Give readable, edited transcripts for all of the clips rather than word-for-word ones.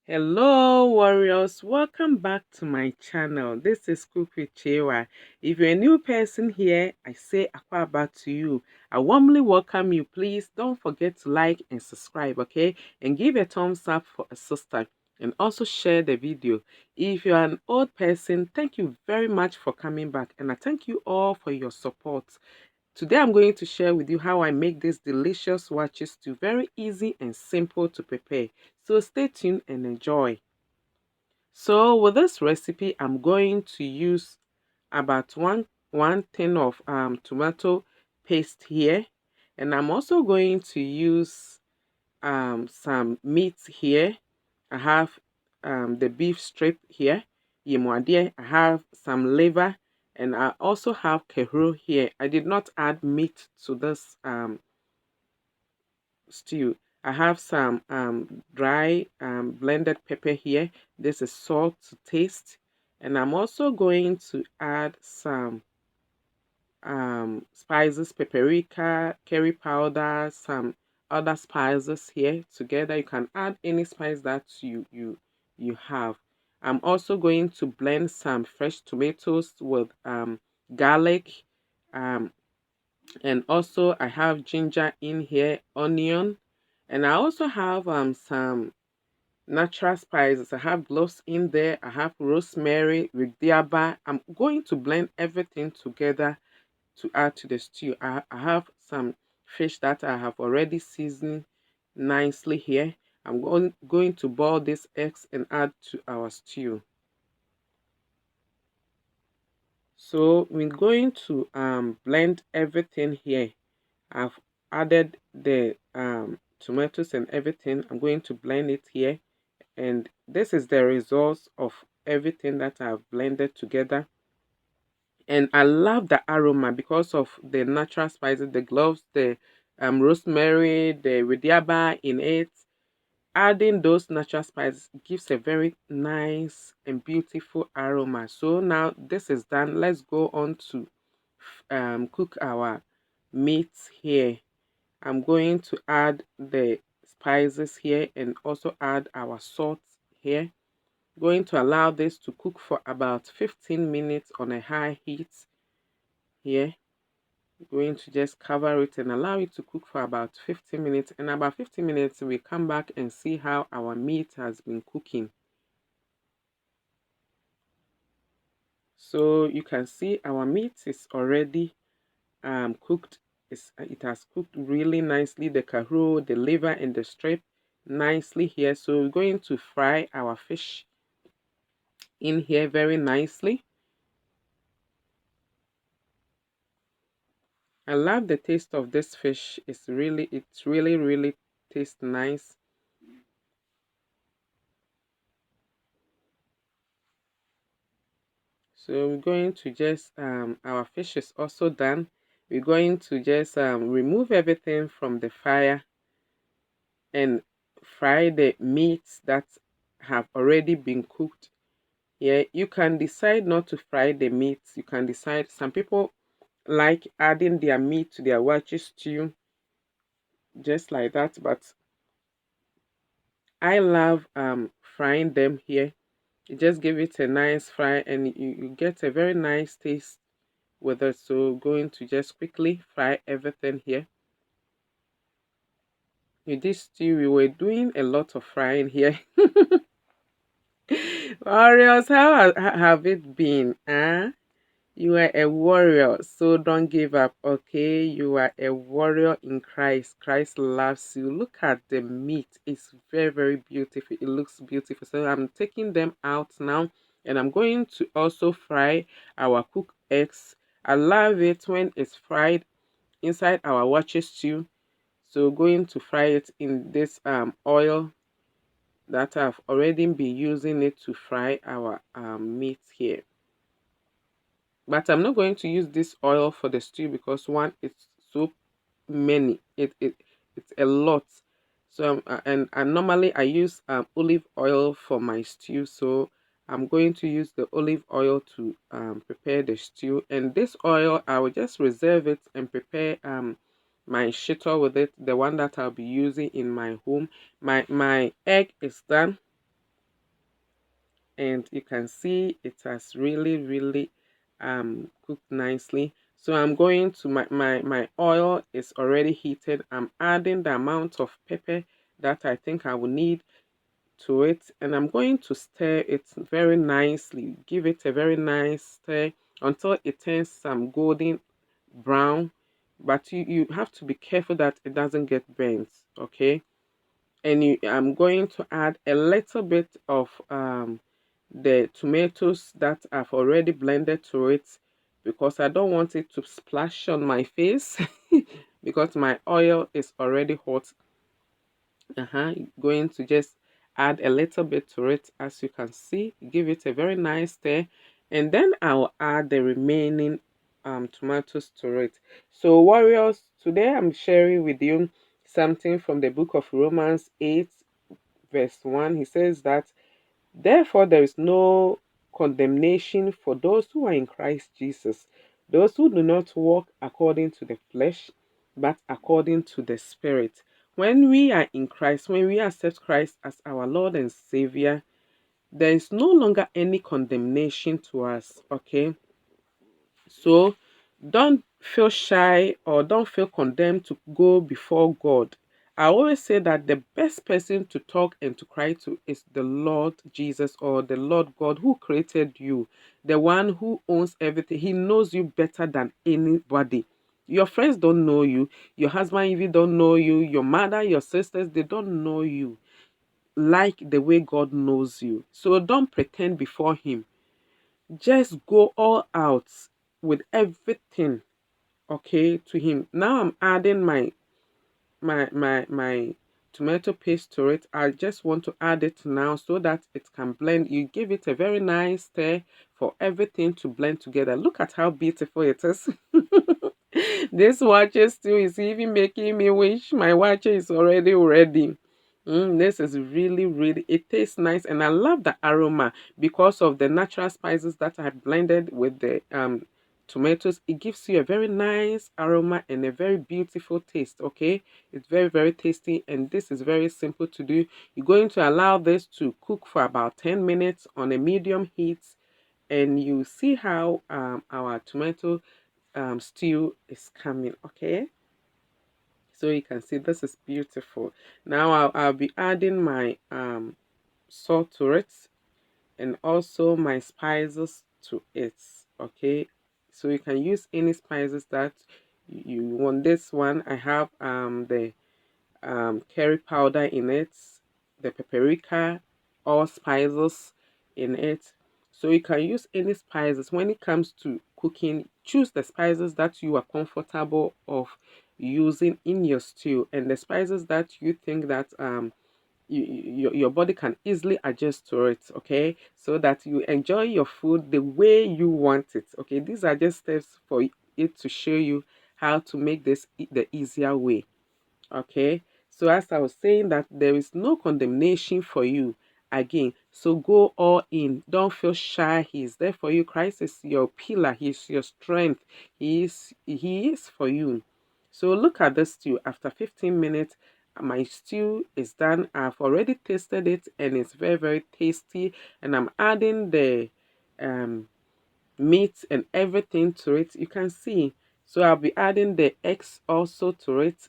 Hello warriors, welcome back to my channel. This is Cook with Chewa. If you're a new person here, I say Akwaba to you. I warmly welcome you. Please don't forget to like and subscribe, okay? And give a thumbs up for a sister and also share the video. If you're an old person, thank you very much for coming back and I thank you all for your support. Today I'm going to share with you how I make this delicious waakye stew. Very easy and simple to prepare. So stay tuned and enjoy. So with this recipe, I'm going to use about one tin of tomato paste here. And I'm also going to use some meat here. I have the beef strip here. Yimwadie. I have some liver and I also have kawuro here. I did not add meat to this stew. I have some dry blended pepper here. This is salt to taste. And I'm also going to add some spices, pepperika, curry powder, some other spices here together. You can add any spice that you have. I'm also going to blend some fresh tomatoes with garlic, um, and also I have ginger in here, onion, and I also have some natural spices. I have cloves in there. I have rosemary with diaba. I'm going to blend everything together to add to the stew. I have some fish that I have already seasoned nicely here. I'm going to boil these eggs and add to our stew. So we're going to blend everything here. I've added the tomatoes and everything. I'm going to blend it here. And this is the results of everything that I've blended together. And I love the aroma because of the natural spices, the cloves, the rosemary, the ridiaba in it. Adding those natural spices gives a very nice and beautiful aroma. So now this is done. Let's go on to cook our meat here. I'm going to add the spices here and also add our salt here. Going to allow this to cook for about 15 minutes on a high heat here. Going to just cover it and allow it to cook for about 15 minutes. And about 15 minutes, we come back and see how our meat has been cooking. So you can see our meat is already cooked. It has cooked really nicely. The kawuro, the liver, and the strip nicely here. So we're going to fry our fish in here very nicely. I love the taste of this fish. It's really tastes nice. So we're going to just our fish is also done. We're going to just remove everything from the fire and fry the meats that have already been cooked. Yeah, you can decide not to fry the meats. You can decide. Some people like adding their meat to their waakye stew just like that, but I love frying them here. You just give it a nice fry and you get a very nice taste with it. So going to just quickly fry everything here. With this stew, we were doing a lot of frying here. Warriors, how have it been? Huh? You are a warrior, so don't give up, okay? You are a warrior in Christ. Christ loves you. Look at the meat. It's very beautiful. It looks beautiful. So I'm taking them out now and I'm going to also fry our cooked eggs. I love it when it's fried inside our waakye stew. So going to fry it in this oil that I've already been using it to fry our meat here. But I'm not going to use this oil for the stew because one, it's so many. It's a lot. So and normally I use olive oil for my stew. So I'm going to use the olive oil to prepare the stew. And this oil, I will just reserve it and prepare my shito with it, the one that I'll be using in my home. My egg is done. and you can see it has really cooked nicely. So I'm going to my oil is already heated. I'm adding the amount of pepper that I think I will need to it, and I'm going to stir it very nicely. Give it a very nice stir until it turns some golden brown. But you have to be careful that it doesn't get burnt, okay? And I'm going to add a little bit of the tomatoes that I've already blended to it, because I don't want it to splash on my face because my oil is already hot. Going to just add a little bit to it, as you can see, give it a very nice stir, and then I'll add the remaining tomatoes to it. So warriors, today I'm sharing with you something from the book of Romans 8 verse 1. He says that therefore, there is no condemnation for those who are in Christ Jesus, those who do not walk according to the flesh, but according to the Spirit. When we are in Christ, when we accept Christ as our Lord and Savior, there is no longer any condemnation to us, okay? So don't feel shy or don't feel condemned to go before God. I always say that the best person to talk and to cry to is the Lord Jesus, or the Lord God who created you, the one who owns everything. He knows you better than anybody. Your friends don't know you, your husband even don't know you, your mother, your sisters, they don't know you like the way God knows you. So don't pretend before Him. Just go all out with everything, okay, to Him. Now I'm adding my tomato paste to it. I just want to add it now so that it can blend. You give it a very nice stir for everything to blend together. Look at how beautiful it is. This Waakye stew is even making me wish my Waakye is already ready. This is really, it tastes nice, and I love the aroma because of the natural spices that I blended with the tomatoes. It gives you a very nice aroma and a very beautiful taste, okay? It's very tasty, and this is very simple to do. You're going to allow this to cook for about 10 minutes on a medium heat, and you see how our tomato stew is coming, okay? So you can see this is beautiful. Now I'll be adding my salt to it, and also my spices to it, okay? So you can use any spices that you want. This one I have the curry powder in it, the pepperika, all spices in it. So you can use any spices. When it comes to cooking, choose the spices that you are comfortable of using in your stew, and the spices that you think that your body can easily adjust to it, okay, so that you enjoy your food the way you want it, okay. These are just steps for it to show you how to make this the easier way. Okay, so as I was saying, that there is no condemnation for you again. So go all in. Don't feel shy. He is there for you. Christ is your pillar. He is your strength. He is for you. So look at this stew. After 15 minutes, my stew is done. I've already tasted it, and it's very tasty. And I'm adding the um meat and everything to it. You can see. So I'll be adding the eggs also to it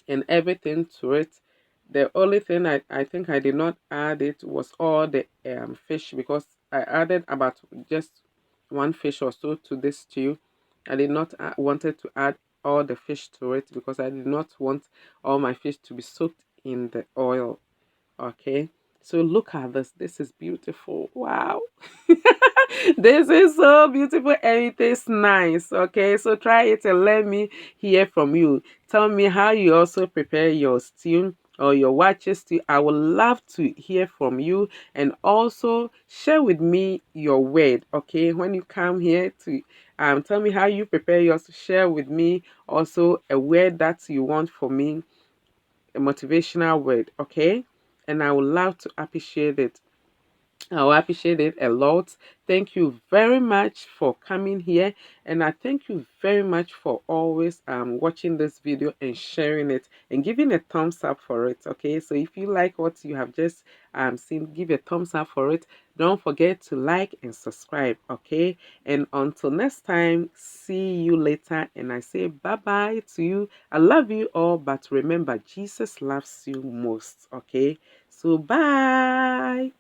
and everything to it. The only thing I think I did not add it was all the fish, because I added about just one fish or so to this stew. I did not wanted to add all the fish to it because I did not want all my fish to be soaked in the oil. Okay, so look at this. This is beautiful. Wow. This is so beautiful and it tastes nice. Okay, so try it and let me hear from you. Tell me how you also prepare your stew or your Waakye stew. I would love to hear from you, and also share with me your word. Okay, when you come here to tell me how you prepare yours, share with me also a word that you want for me, a motivational word, okay? And I would love to appreciate it. I appreciate it a lot. Thank you very much for coming here, and I thank you very much for always watching this video and sharing it and giving a thumbs up for it. Okay, so if you like what you have just seen, give a thumbs up for it. Don't forget to like and subscribe. Okay, and until next time, see you later. And I say bye bye to you. I love you all, but remember, Jesus loves you most. Okay, so bye.